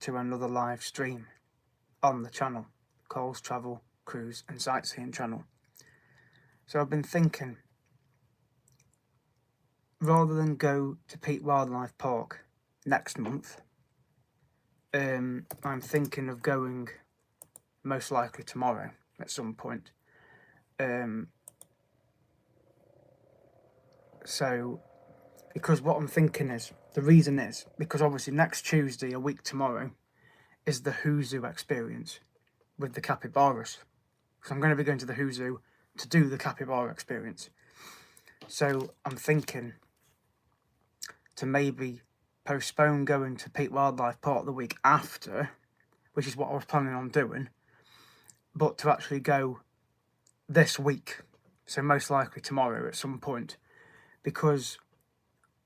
to another live stream on the channel, Cole's Travel, Cruise and Sightseeing channel. So I've been thinking, rather than go to Peak Wildlife Park next month, I'm thinking of going most likely tomorrow at some point. So because what I'm thinking is, the reason is because obviously next Tuesday, a week tomorrow, is the Who Zoo experience with the capybaras. So I'm going to be going to the Who Zoo to do the capybara experience. So I'm thinking to maybe postpone going to Peak Wildlife Park the week after, which is what I was planning on doing, but to actually go this week, so most likely tomorrow at some point, because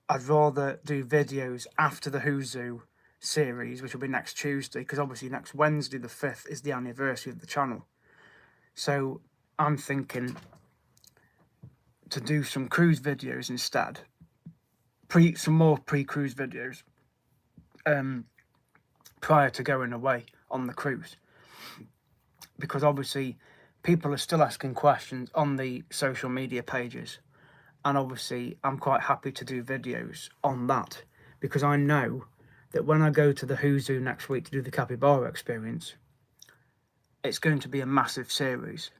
I'd rather do videos after the Who Zoo series, which will be next Tuesday, because obviously next Wednesday the 5th is the anniversary of the channel. So I'm thinking to do some cruise videos instead, some more pre-cruise videos, prior to going away on the cruise, because obviously people are still asking questions on the social media pages, and obviously I'm quite happy to do videos on that, because I know that when I go to the Who Zoo next week to do the capybara experience, it's going to be a massive series,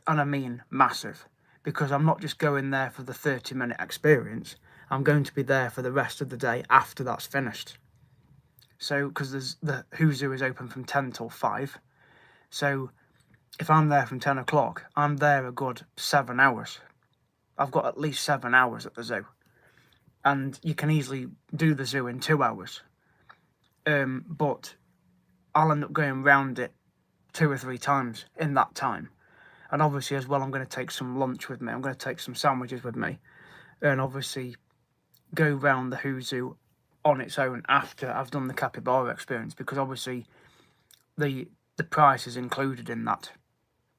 and I mean massive, because I'm not just going there for the 30-minute experience, I'm going to be there for the rest of the day after that's finished. So, because the Who Zoo is open from 10 till 5, so if I'm there from 10 o'clock, I'm there a good 7 hours. I've got at least 7 hours at the zoo, and you can easily do the zoo in 2 hours, but I'll end up going round it 2 or 3 times in that time. And obviously as well, I'm going to take some lunch with me, I'm going to take some sandwiches with me, and obviously go round the Who Zoo on its own after I've done the capybara experience, because obviously the price is included in that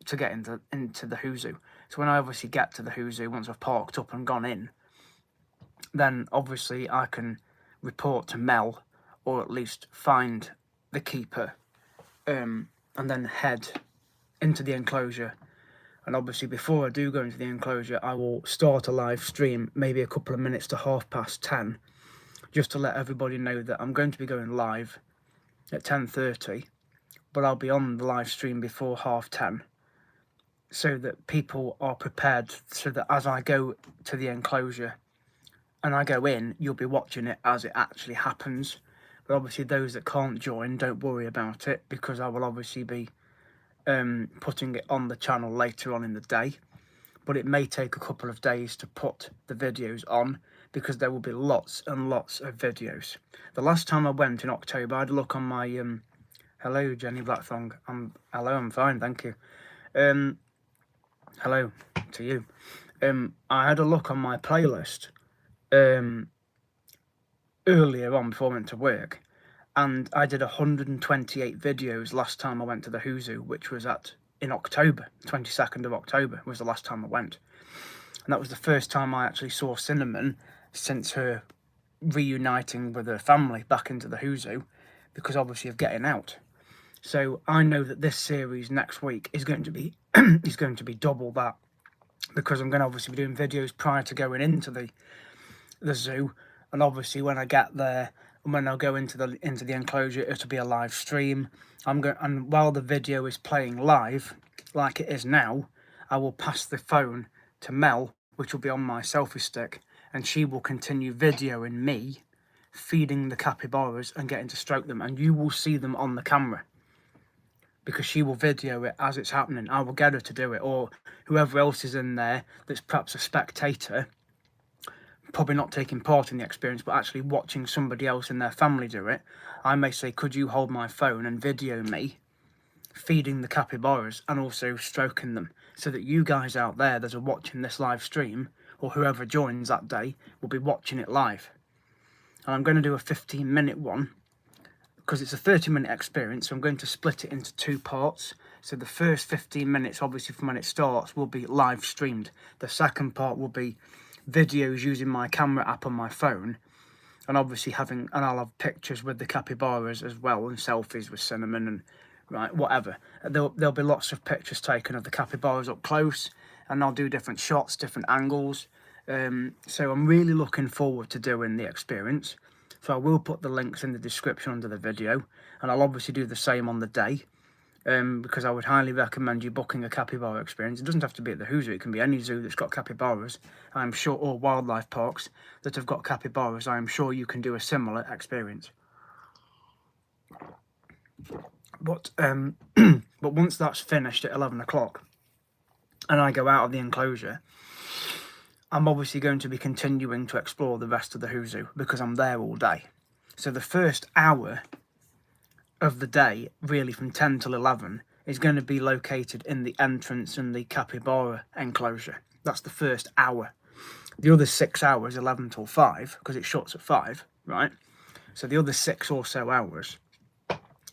to get into the Who Zoo. So when I obviously get to the Who Zoo, once I've parked up and gone in, then obviously I can report to Mel, or at least find the keeper, and then head into the enclosure. And obviously before I do go into the enclosure, I will start a live stream, maybe a couple of minutes to 10:30, just to let everybody know that I'm going to be going live at 10:30, but I'll be on the live stream before 10:30, so that people are prepared, so that as I go to the enclosure and I go in, you'll be watching it as it actually happens. But obviously those that can't join, don't worry about it, because I will obviously be putting it on the channel later on in the day. But it may take a couple of days to put the videos on, because there will be lots and lots of videos. The last time I went in October, I had a look on my hello Jenny Blackthong, I'm fine, thank you. Hello to you. I had a look on my playlist earlier on before I went to work, and I did 128 videos last time I went to the Who Zoo, which was in October. 22nd of October was the last time I went, and that was the first time I actually saw Cinnamon since her reuniting with her family back into the Who Zoo, because obviously of getting out. So I know that this series next week is going to be is going to be double that, because I'm going to obviously be doing videos prior to going into the zoo, and obviously when I get there and when I go into the enclosure, it'll be a live stream. And while the video is playing live, like it is now, I will pass the phone to Mel, which will be on my selfie stick, and she will continue videoing me feeding the capybaras and getting to stroke them, and you will see them on the camera, because she will video it as it's happening. I will get her to do it, or whoever else is in there that's perhaps a spectator, probably not taking part in the experience, but actually watching somebody else in their family do it. I may say, could you hold my phone and video me feeding the capybaras and also stroking them, so that you guys out there that are watching this live stream, or whoever joins that day, will be watching it live. And I'm going to do a 15-minute one, because it's a 30-minute experience, so I'm going to split it into 2 parts. So the first 15 minutes, obviously from when it starts, will be live streamed. The second part will be videos using my camera app on my phone, and obviously I'll have pictures with the capybaras as well, and selfies with Cinnamon, and right, whatever. There'll be lots of pictures taken of the capybaras up close, and I'll do different shots, different angles. So I'm really looking forward to doing the experience. So I will put the links in the description under the video, and I'll obviously do the same on the day. Because I would highly recommend you booking a capybara experience. It doesn't have to be at the Who Zoo, it can be any zoo that's got capybaras. I'm sure, or wildlife parks that have got capybaras, I'm sure you can do a similar experience. But but once that's finished at 11 o'clock and I go out of the enclosure, I'm obviously going to be continuing to explore the rest of the Who Zoo because I'm there all day. So the first hour of the day, really from 10 till 11, is going to be located in the entrance and the capybara enclosure. That's the first hour. The other 6 hours, 11 till 5, because it shuts at 5, right? So the other 6 or so hours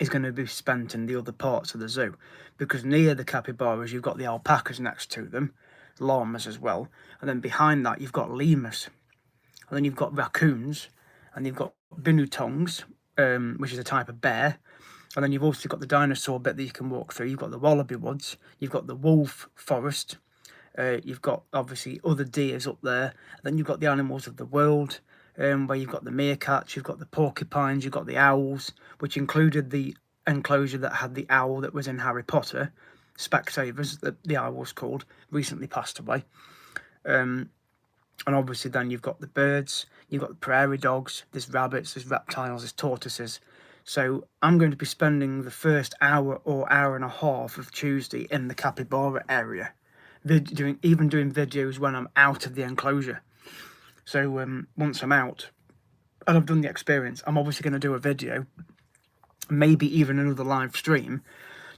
is going to be spent in the other parts of the zoo, because near the capybaras you've got the alpacas next to them, llamas as well, and then behind that you've got lemurs, and then you've got raccoons, and you've got binutongs, which is a type of bear. And then you've also got the dinosaur bit that you can walk through. You've got the wallaby woods. You've got the wolf forest. You've got, obviously, other deers up there. And then you've got the animals of the world, where you've got the meerkats, you've got the porcupines, you've got the owls, which included the enclosure that had the owl that was in Harry Potter. Specsavers, the owl was called, recently passed away. And obviously then you've got the birds, you've got the prairie dogs, there's rabbits, there's reptiles, there's tortoises. So I'm going to be spending the first hour or hour and a half of Tuesday in the capybara area, even doing videos when I'm out of the enclosure. So once I'm out and I've done the experience, I'm obviously going to do a video, maybe even another live stream,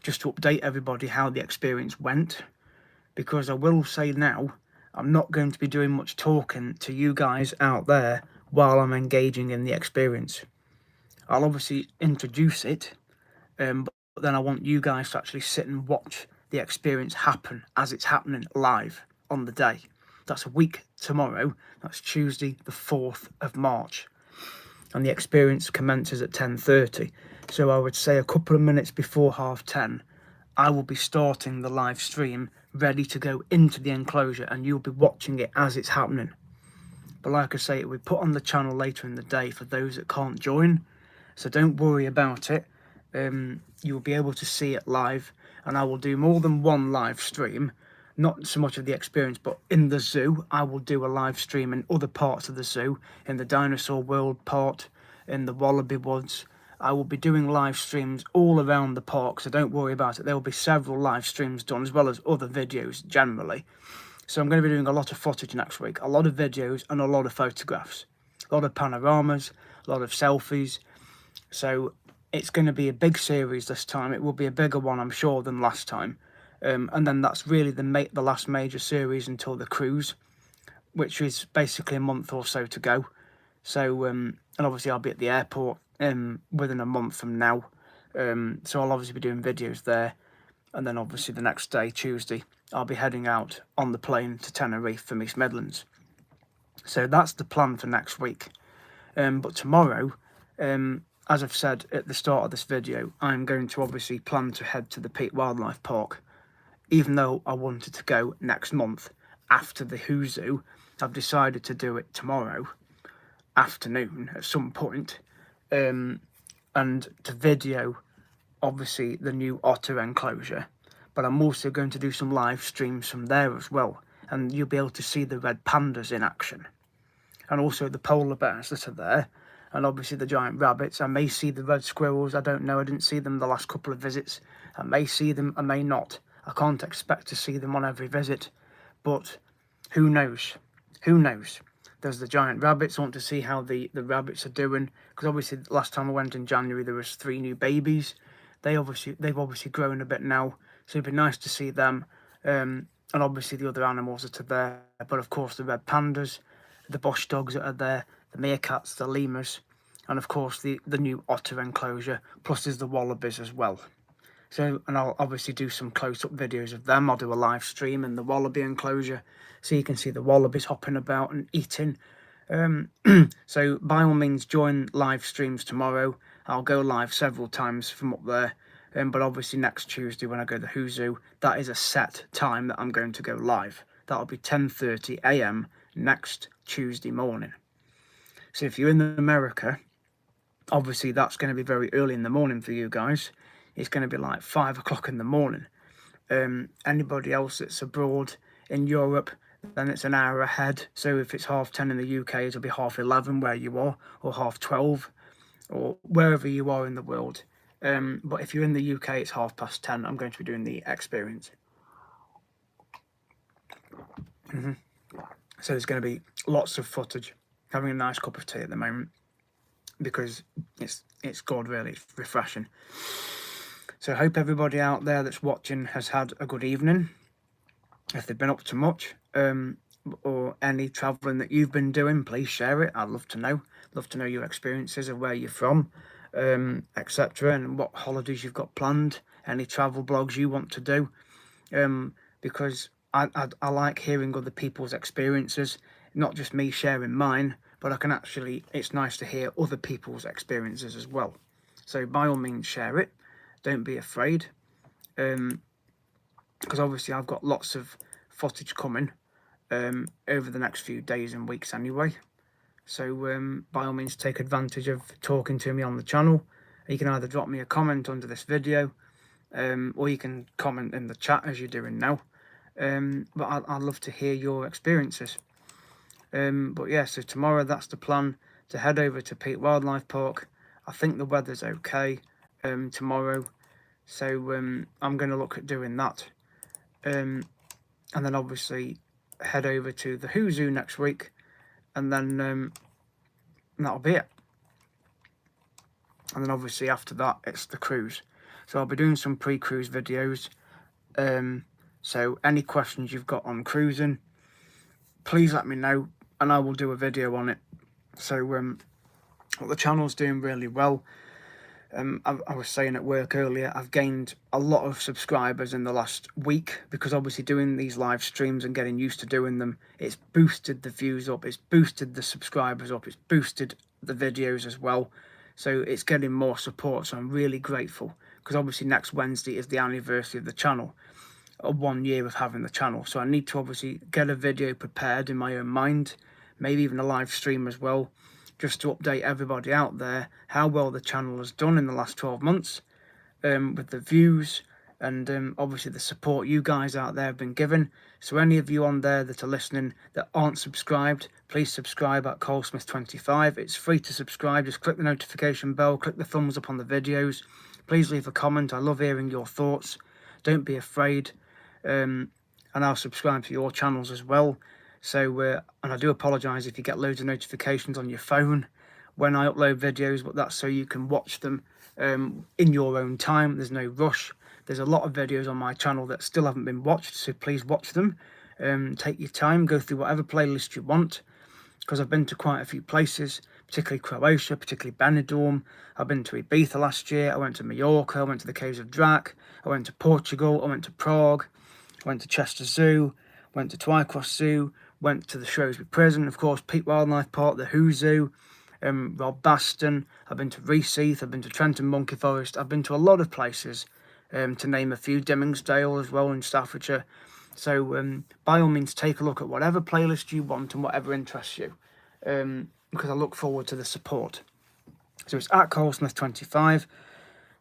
just to update everybody how the experience went. Because I will say now, I'm not going to be doing much talking to you guys out there while I'm engaging in the experience. I'll obviously introduce it, but then I want you guys to actually sit and watch the experience happen as it's happening live on the day. That's a week tomorrow. That's Tuesday the 4th of March. And the experience commences at 10:30. So I would say a couple of minutes before 10:30, I will be starting the live stream, ready to go into the enclosure, and you'll be watching it as it's happening. But like I say, it will be put on the channel later in the day for those that can't join. So don't worry about it. You'll be able to see it live, and I will do more than one live stream. Not so much of the experience, but in the zoo, I will do a live stream in other parts of the zoo, in the dinosaur world part, in the wallaby woods. I will be doing live streams all around the park, so don't worry about it. There will be several live streams done, as well as other videos generally. So I'm going to be doing a lot of footage next week, a lot of videos and a lot of photographs, a lot of panoramas, a lot of selfies. So it's going to be a big series this time. It will be a bigger one, I'm sure, than last time. And then that's really the last major series until the cruise, which is basically a month or so to go. So, and obviously I'll be at the airport within a month from now. So I'll obviously be doing videos there. And then obviously the next day, Tuesday, I'll be heading out on the plane to Tenerife from East Midlands. So that's the plan for next week. But tomorrow, as I've said at the start of this video, I'm going to obviously plan to head to the Peak Wildlife Park. Even though I wanted to go next month after the Who Zoo, I've decided to do it tomorrow afternoon at some point, and to video obviously the new otter enclosure. But I'm also going to do some live streams from there as well, and you'll be able to see the red pandas in action, and also the polar bears that are there, and obviously the giant rabbits. I may see the red squirrels, I don't know, I didn't see them the last couple of visits. I may see them, I may not. I can't expect to see them on every visit, but who knows? Who knows? There's the giant rabbits. I want to see how the rabbits are doing, because obviously last time I went in January there was 3 new babies. They've obviously grown a bit now, so it'd be nice to see them. And obviously the other animals that are there, but of course the red pandas, the bush dogs that are there, the meerkats, the lemurs, and of course the new otter enclosure, plus there's the wallabies as well. So, and I'll obviously do some close-up videos of them. I'll do a live stream in the wallaby enclosure, so you can see the wallabies hopping about and eating. So by all means join live streams tomorrow. I'll go live several times from up there, but obviously next Tuesday when I go to Whozoo, that is a set time that I'm going to go live. That'll be 10:30 AM next Tuesday morning. So if you're in America, obviously that's going to be very early in the morning for you guys. It's going to be like 5 o'clock in the morning. Anybody else that's abroad in Europe, then it's an hour ahead. So if it's 10:30 in the UK, it'll be 11:30 where you are, or 12:30, or wherever you are in the world. But if you're in the UK, it's 10:30. I'm going to be doing the experience. So there's going to be lots of footage. Having a nice cup of tea at the moment because it's good, really. It's refreshing. So I hope everybody out there that's watching has had a good evening. If they've been up to much, or any travelling that you've been doing, please share it. I'd love to know. Love to know your experiences of where you're from, etc., and what holidays you've got planned. Any travel blogs you want to do, because I like hearing other people's experiences, not just me sharing mine, but I can actually, it's nice to hear other people's experiences as well. So by all means share it. Don't be afraid, because obviously I've got lots of footage coming over the next few days and weeks anyway. So by all means take advantage of talking to me on the channel. You can either drop me a comment under this video, or you can comment in the chat as you're doing now. But I'd love to hear your experiences. But yeah, so tomorrow that's the plan, to head over to Peak Wildlife Park. I think the weather's okay tomorrow, so I'm going to look at doing that, and then obviously head over to the Whozoo next week, and then that'll be it. And then obviously after that it's the cruise. So I'll be doing some pre-cruise videos. So any questions you've got on cruising, please let me know and I will do a video on it. So the channel's doing really well. I was saying at work earlier, I've gained a lot of subscribers in the last week, because obviously doing these live streams and getting used to doing them, it's boosted the views up, it's boosted the subscribers up, it's boosted the videos as well. So it's getting more support, so I'm really grateful, because obviously next Wednesday is the anniversary of the channel, 1 year of having the channel. So I need to obviously get a video prepared in my own mind, maybe even a live stream as well, just to update everybody out there how well the channel has done in the last 12 months, with the views and obviously the support you guys out there have been given. So any of you on there that are listening that aren't subscribed, please subscribe at ColeSmith25. It's free to subscribe. Just click the notification bell, click the thumbs up on the videos. Please leave a comment. I love hearing your thoughts. Don't be afraid, and I'll subscribe to your channels as well. So, and I do apologise if you get loads of notifications on your phone when I upload videos, but that's so you can watch them in your own time. There's no rush. There's a lot of videos on my channel that still haven't been watched, so please watch them. Take your time, go through whatever playlist you want, because I've been to quite a few places, particularly Croatia, particularly Benidorm. I've been to Ibiza last year, I went to Mallorca, I went to the Caves of Drac, I went to Portugal, I went to Prague, I went to Chester Zoo, went to Twycross Zoo, went to the Shrewsbury Prison, of course, Peak Wildlife Park, the Whozoo, Rob-Baston. I've been to Reeseath, I've been to Trenton Monkey Forest, I've been to a lot of places, to name a few, Dimmingsdale as well in Staffordshire. So by all means take a look at whatever playlist you want and whatever interests you, because I look forward to the support. So it's at ColeSmith25.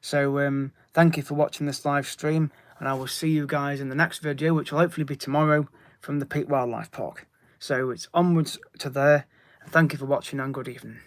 So thank you for watching this live stream, and I will see you guys in the next video, which will hopefully be tomorrow, from the Peak Wildlife Park. So it's onwards to there. Thank you for watching and good evening.